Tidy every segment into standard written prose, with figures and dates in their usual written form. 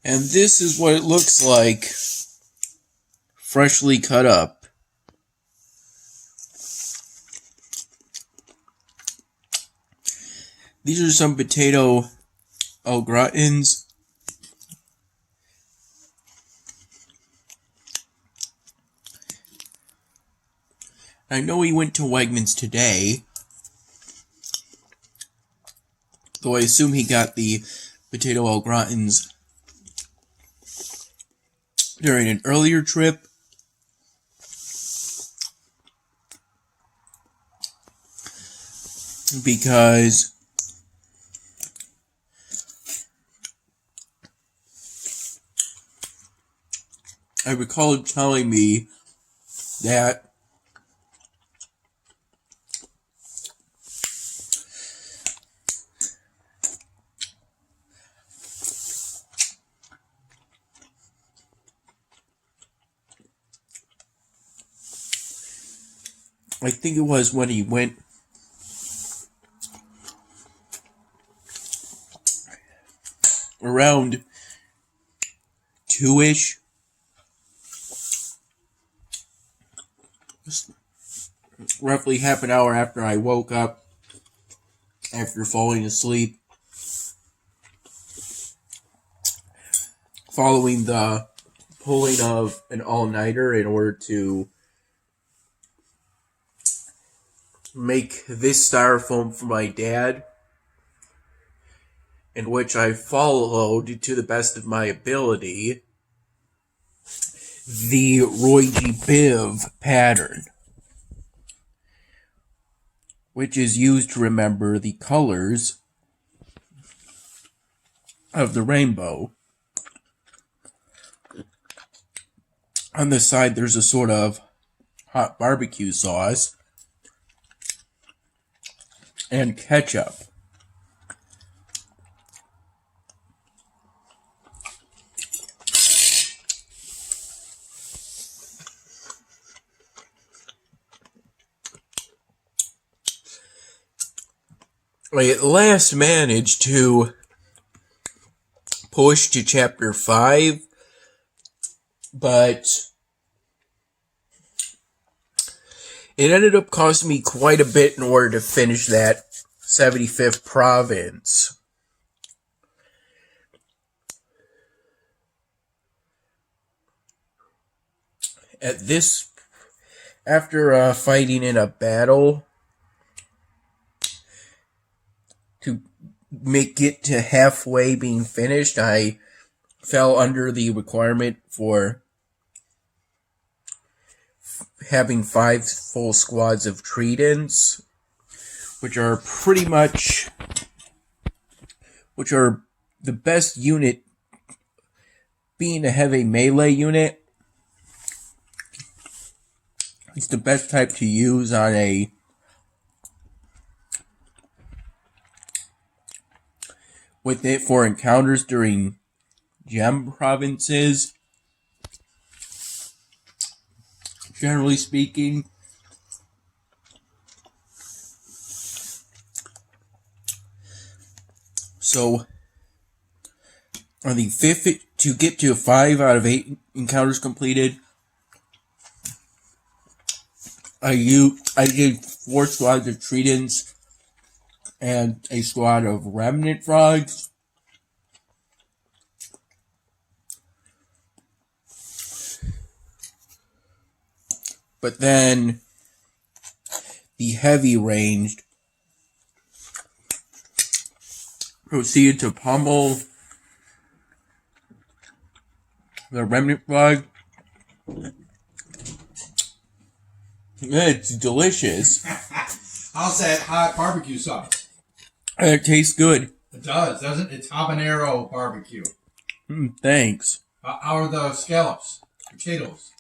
And this is what it looks like, freshly cut up. These are some potato au gratins. I know he went to Wegmans today, though I assume he got the potato au gratins during an earlier trip. Because I recall him telling me that I think it was when he went around 2-ish. Roughly half an hour after I woke up after falling asleep, following the pulling of an all-nighter in order to make this styrofoam for my dad, in which I followed, to the best of my ability, the Roy G. Biv pattern, which is used to remember the colors of the rainbow. On the side, there's a sort of hot barbecue sauce and ketchup. I at last managed to push to chapter 5, but it ended up costing me quite a bit in order to finish that 75th province. After fighting in a battle to make it to halfway being finished, I fell under the requirement for having 5 full squads of Tridents, which are the best unit, being a heavy melee unit. It's the best type to use on with it for encounters during gem provinces, generally speaking. So, on the 5th, to get to 5 out of 8 encounters completed, I did 4 squads of Tridents and a squad of Remnant Frogs. But then the heavy ranged proceeded to pummel the Remnant Frog. It's delicious. How's that hot barbecue sauce? It tastes good. It does, doesn't it? It's habanero barbecue. Thanks. How are the scallops? Potatoes?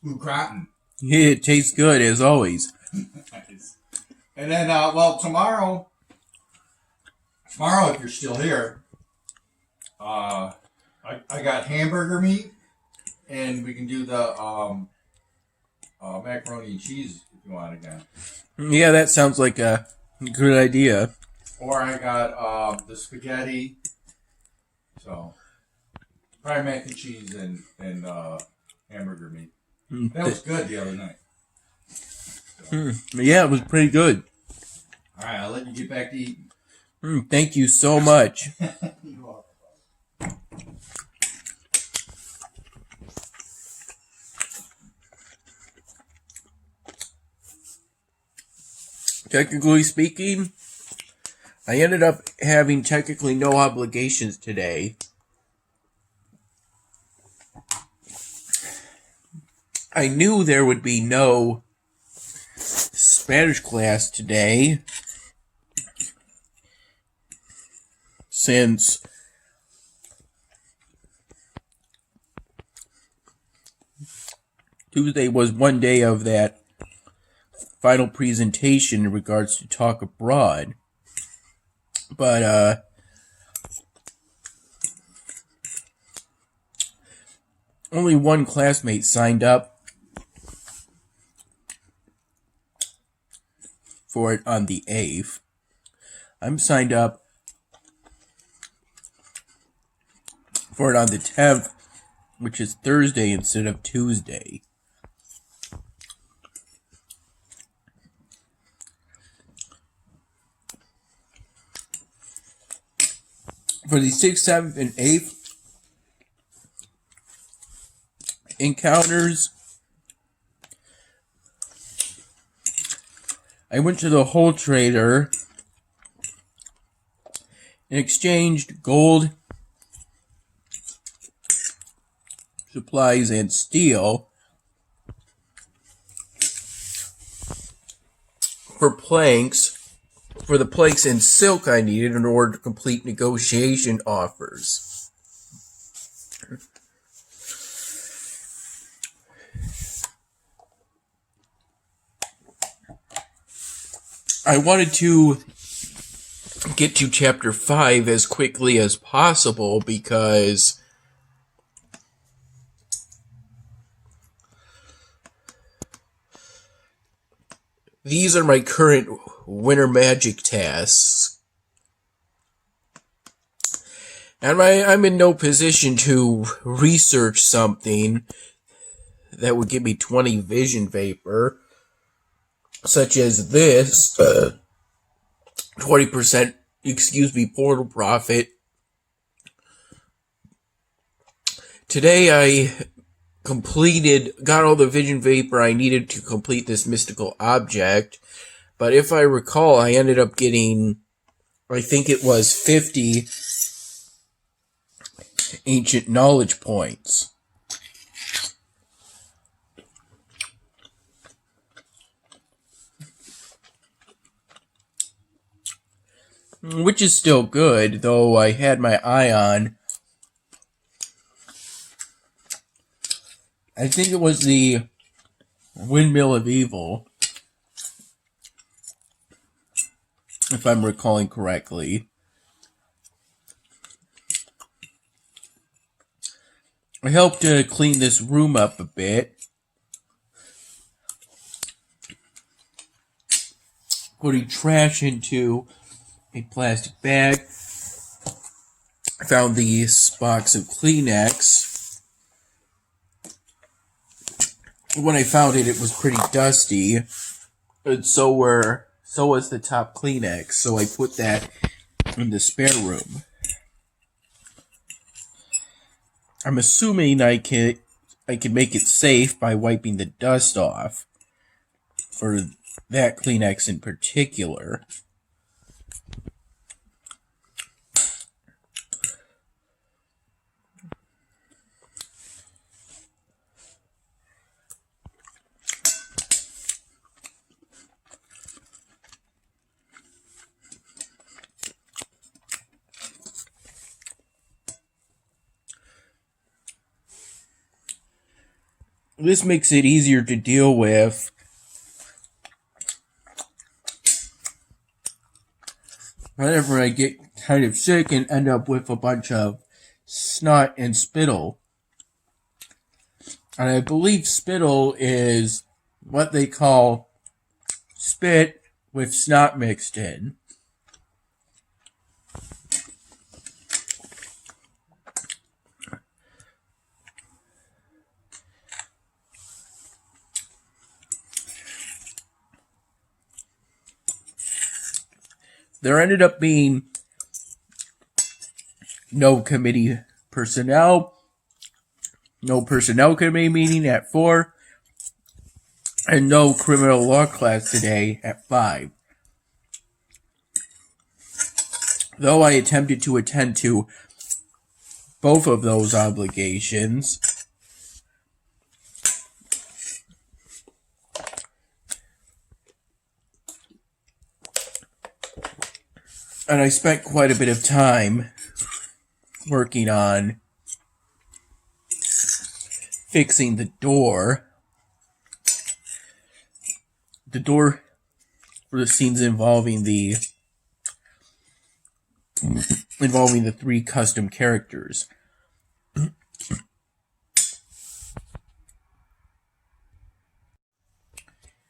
Ooh, gratin. Yeah, it tastes good, as always. Nice. And then, tomorrow, if you're still here, I got hamburger meat, and we can do the macaroni and cheese if you want again. Yeah, that sounds like a good idea. Or I got the spaghetti. So fried mac and cheese and hamburger meat. That was good the other night. Yeah, it was pretty good. All right, I'll let you get back to eating. Thank you so much. You're welcome. Technically speaking, I ended up having technically no obligations today. I knew there would be no Spanish class today, since Tuesday was one day of that final presentation in regards to talk abroad. But only one classmate signed up for it on the 8th. I'm signed up for it on the 10th, which is Thursday instead of Tuesday. For the 6th, 7th, and 8th encounters, I went to the whole trader and exchanged gold, supplies, and steel for the planks and silk I needed in order to complete negotiation offers. I wanted to get to chapter 5 as quickly as possible because these are my current winter magic tasks. And I'm in no position to research something that would give me 20 vision vapor, such as this 20% portal profit. Today I got all the vision vapor I needed to complete this mystical object, but if I recall, I ended up getting, I think it was 50 ancient knowledge points. Which is still good, though I had my eye on, I think it was the Windmill of Evil, if I'm recalling correctly. I helped to clean this room up a bit, putting trash into a plastic bag. I found this box of Kleenex. When I found it, it was pretty dusty, and so was the top Kleenex, so I put that in the spare room. I'm assuming I can make it safe by wiping the dust off for that Kleenex in particular. This makes it easier to deal with whenever I get kind of sick and end up with a bunch of snot and spittle. And I believe spittle is what they call spit with snot mixed in. there ended up being no committee personnel, no personnel committee meeting at 4, and no criminal law class today at 5. Though I attempted to attend to both of those obligations, and I spent quite a bit of time working on fixing the door for the scenes involving the 3 custom characters.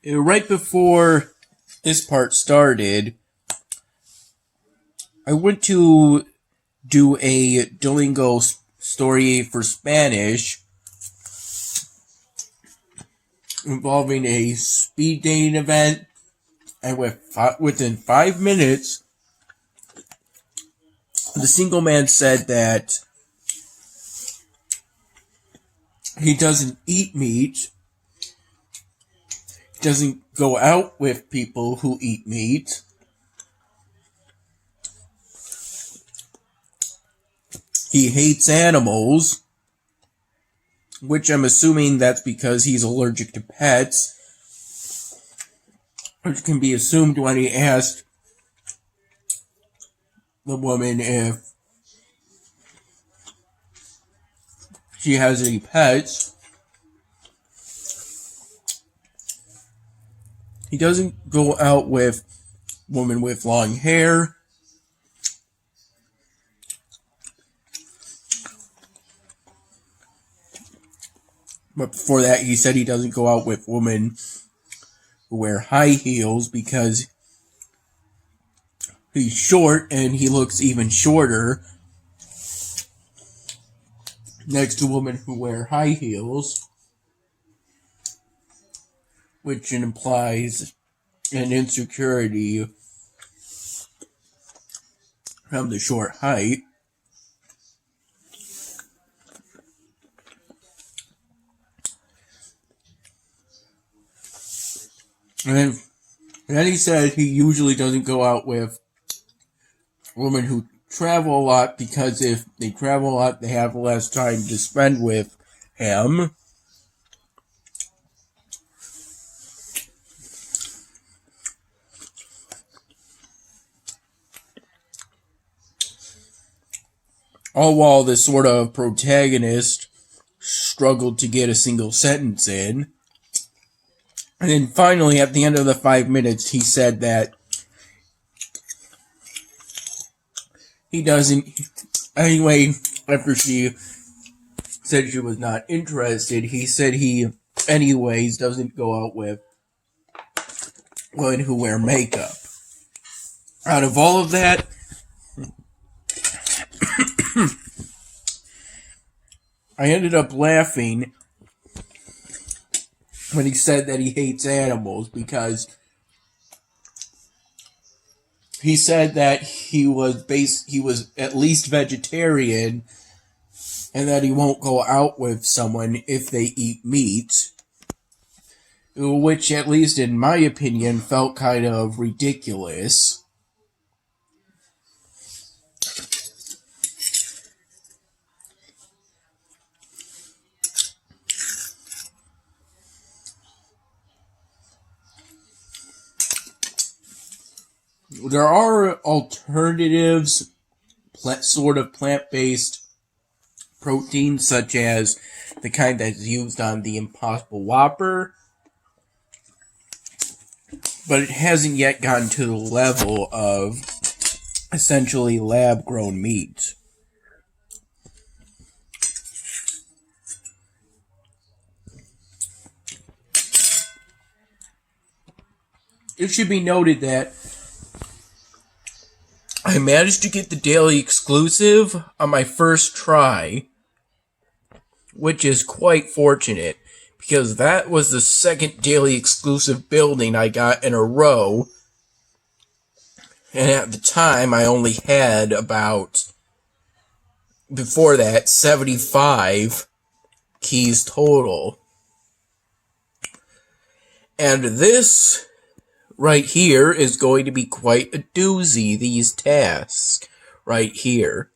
Right before this part started, I went to do a Duolingo story for Spanish involving a speed dating event, and within 5 minutes, the single man said that he doesn't eat meat, doesn't go out with people who eat meat, he hates animals, which I'm assuming that's because he's allergic to pets, which can be assumed when he asked the woman if she has any pets. He doesn't go out with women with long hair. But before that, he said he doesn't go out with women who wear high heels because he's short and he looks even shorter next to women who wear high heels, which implies an insecurity from the short height. And then he said he usually doesn't go out with women who travel a lot because if they travel a lot, they have less time to spend with him. All while this sort of protagonist struggled to get a single sentence in. And then finally, at the end of the 5 minutes, he said that he doesn't... Anyway, after she said she was not interested, he said he, anyways, doesn't go out with women who wear makeup. Out of all of that, I ended up laughing when he said that he hates animals because he said that he was at least vegetarian and that he won't go out with someone if they eat meat, which at least in my opinion felt kind of ridiculous. There are alternatives, sort of plant-based proteins, such as the kind that's used on the Impossible Whopper, but it hasn't yet gotten to the level of essentially lab-grown meat. It should be noted that I managed to get the daily exclusive on my first try, which is quite fortunate, because that was the second daily exclusive building I got in a row, And at the time, I only had before that, 75 keys total. And this right here is going to be quite a doozy, these tasks right here.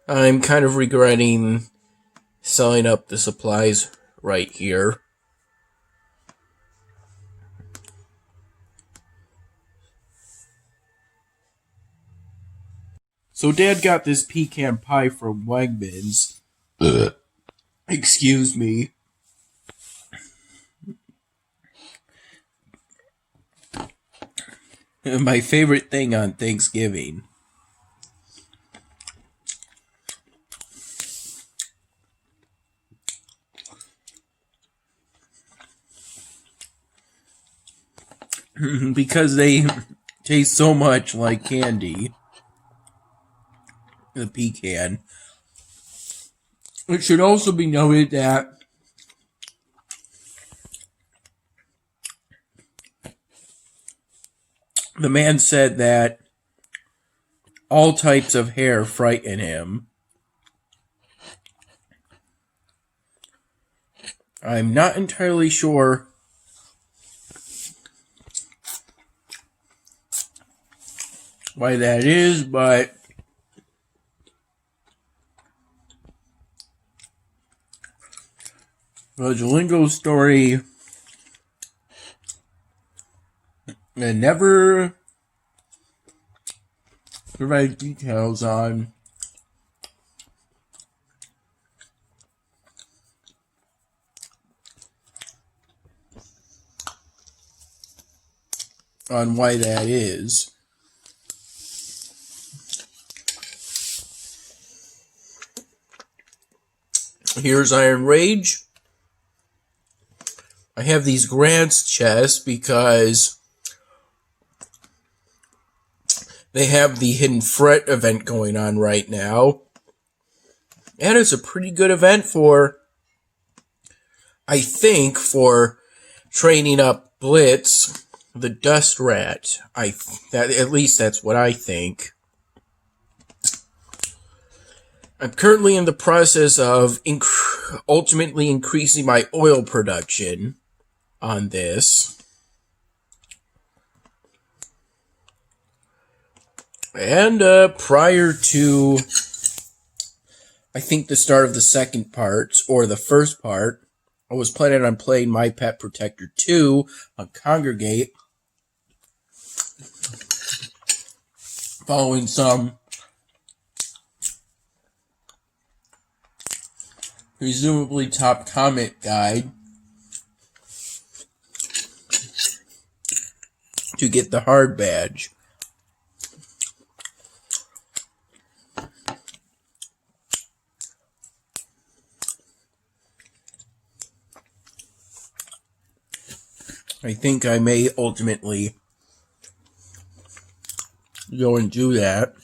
I'm kind of regretting selling up the supplies right here. So Dad got this pecan pie from Wegmans. Excuse me. My favorite thing on Thanksgiving. Because they taste so much like candy. The pecan. It should also be noted that the man said that all types of hair frighten him. I'm not entirely sure why that is, but the Jalingo story never provide details on why that is. Here's Iron Rage. I have these grants chests because they have the Hidden Fret event going on right now. And it's a pretty good event for training up Blitz, the Dust Rat. At least that's what I think. I'm currently in the process of ultimately increasing my oil production on this. And prior to, I think, the start of the second part, or the first part, I was planning on playing My Pet Protector 2 on Congregate, following some presumably top comment guide to get the hard badge. I think I may ultimately go and do that.